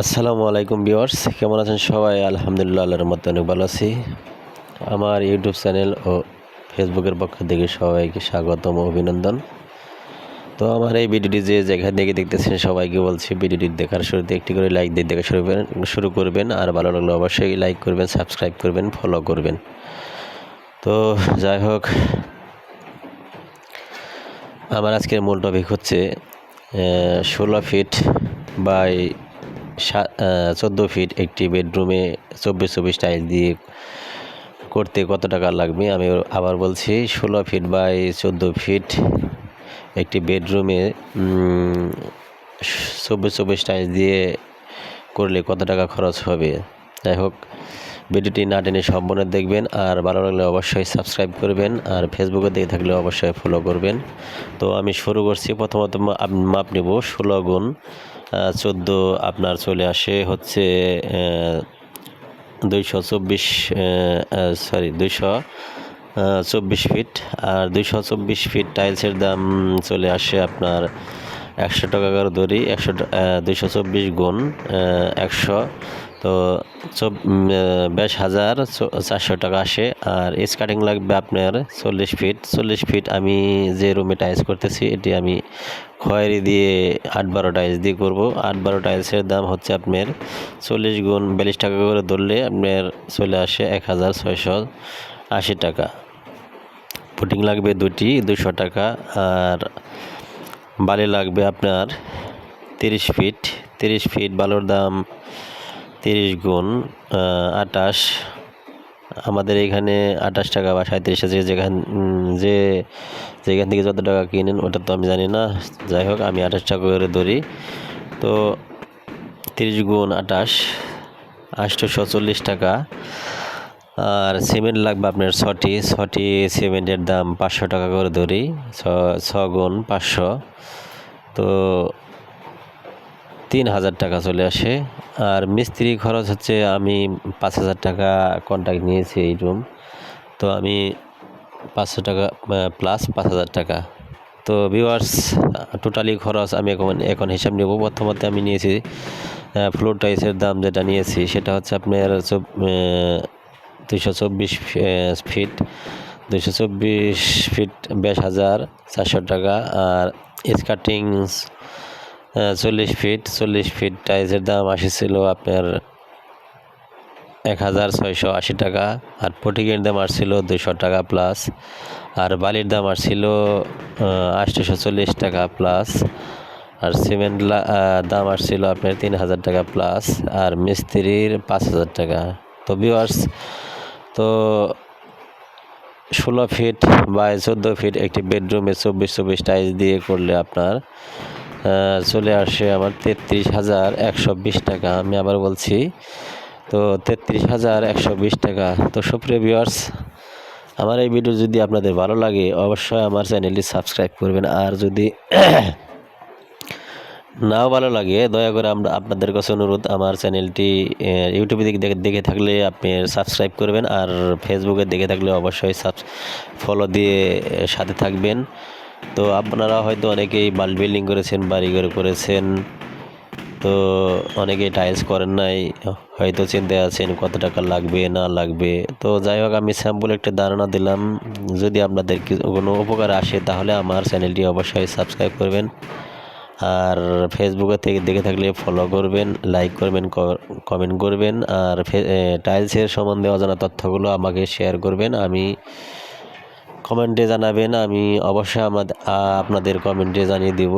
আসসালামু আলাইকুম ভিউয়ার্স, কেমন আছেন সবাই? আলহামদুলিল্লাহ, আল্লাহর রহমতে অনেক ভালো আছি। আমার ইউটিউব চ্যানেল ও ফেসবুকের পক্ষ থেকে সবাইকে স্বাগতম ও অভিনন্দন। তো আমার এই ভিডিওটি যে যেখান থেকে দেখতেছেন সবাইকে বলছি, ভিডিওটি দেখার শুরুতে একটি করে লাইক দিয়ে দেখা শুরু করবেন। আর ভালো লাগলে অবশ্যই লাইক করবেন, সাবস্ক্রাইব করবেন, ফলো করবেন। তো যাই হোক, আমার আজকের মূল টপিক হচ্ছে 16 ফিট বাই 14 ফিট একটি বেডরুমে 24 টাইলস দিয়ে করতে কত টাকা লাগবে। আমি আবার বলছি, 16 ফিট বাই 14 ফিট একটি বেডরুমে 24 টাইলস দিয়ে করলে কত টাকা খরচ হবে। যাই হোক, ভিডিওটি না টেনে সম্পূর্ণ দেখবেন। আর ভালো লাগলে অবশ্যই সাবস্ক্রাইব করবেন, আর ফেসবুকে দেখে থাকলে অবশ্যই ফলো করবেন। তো আমি শুরু করছি। প্রথমত মাপ নেব 16 গুণ 14, আপনার চলে আসে হচ্ছে 224 ফিট। আর 224 ফিট টাইলসের দাম চলে আসে আপনার 100 টাকা করে ধরি। 224 গুণ 100, তো 22,400 টাকা আসে। আর কাটিং লাগবে আপনার 40 ফিট। আমি যে রুমে টাইলস করতেছি এটি আমি খয়েরি দিয়ে 8-12 টাইলস দিয়ে করবো। 8-12 টাইলসের দাম হচ্ছে আপনার 40 গুণ 42 টাকা করে ধরলে আপনার চলে আসে 1,680 টাকা। পুটিং লাগবে দুটি, 200 টাকা। আর বালি লাগবে আপনার 30 ফিট। বালুর দাম 30 গুণ 28। আমাদের এখানে 28 টাকা বা 37 আছে, যেখান থেকে যত টাকা কিনেন ওটা তো আমি জানি না। যাই হোক, আমি 28 টাকা করে ধরি। তো 30 গুণ 28, 840 টাকা। আর সিমেন্ট লাগবে আপনার 6টি। সিমেন্টের দাম 500 টাকা করে ধরি, 6 গুণ 500, তো 3,000 টাকা চলে আসে। আর মিস্ত্রি খরচ হচ্ছে, আমি 5,000 টাকা কন্ট্রাক্ট নিয়েছি এই রুম, তো আমি 500 টাকা প্লাস 5,000 টাকা। তো ভিউয়ার্স, টোটালি খরচ আমি এখন হিসাব নেব। প্রথমত আমি নিয়েছি ফ্লোর টাইলসের দাম, যেটা নিয়েছি সেটা হচ্ছে আপনার 224 ফিট। 224 ফিট 22,400 টাকা। আর স্কার্টিং 40 ফিট টাইলসের দাম আসছিল আপনার 1,680 টাকা। আর পটিকের দাম আসছিল 200 টাকা প্লাস। আর বালির দাম আসছিল 840 টাকা প্লাস। আর সিমেন্ট দাম আসছিল আপনার 3,000 টাকা প্লাস। আর মিস্ত্রির 5,000 টাকা। তো ভিউয়ার্স, তো 16 ফিট বাই 14 ফিট একটি বেডরুমে 24 টাইলস দিয়ে করলে আপনার চলে আসে আমার 33,120 টাকা। আমি আবার বলছি, তো 33,120 টাকা। তো সুপ্রিয় ভিউয়ার্স, আমার এই ভিডিও যদি আপনাদের ভালো লাগে অবশ্যই আমার চ্যানেলটি সাবস্ক্রাইব করবেন। আর যদি নাও ভালো লাগে, দয়া করে আপনাদের কাছে অনুরোধ, আমার চ্যানেলটি ইউটিউবে দেখে থাকলে আপনি সাবস্ক্রাইব করবেন। আর ফেসবুকে দেখে থাকলে অবশ্যই ফলো দিয়ে সাথে থাকবেন। তো আপনারা হয়তো অনেকেই বিল্ডিং করেছেন, বাড়িঘর করেছেন, তো অনেকেই টাইলস করেন নাই, হয়তো চিন্তায় আছেন কত টাকা লাগবে না লাগবে। তো যাই হোক, আমি স্যাম্পল একটা ধারণা দিলাম। যদি আপনাদের কোনো উপকার আসে তাহলে আমার চ্যানেলটি অবশ্যই সাবস্ক্রাইব করবেন। আর ফেসবুকে থেকে দেখে থাকলে ফলো করবেন, লাইক করবেন, কমেন্ট করবেন। আর টাইলসের সম্বন্ধে অজানা তথ্যগুলো আমাকে শেয়ার করবেন, আমি কমেন্টে জানাবেন। আমি অবশ্যই আপনাদের কমেন্টে জানিয়ে দেব।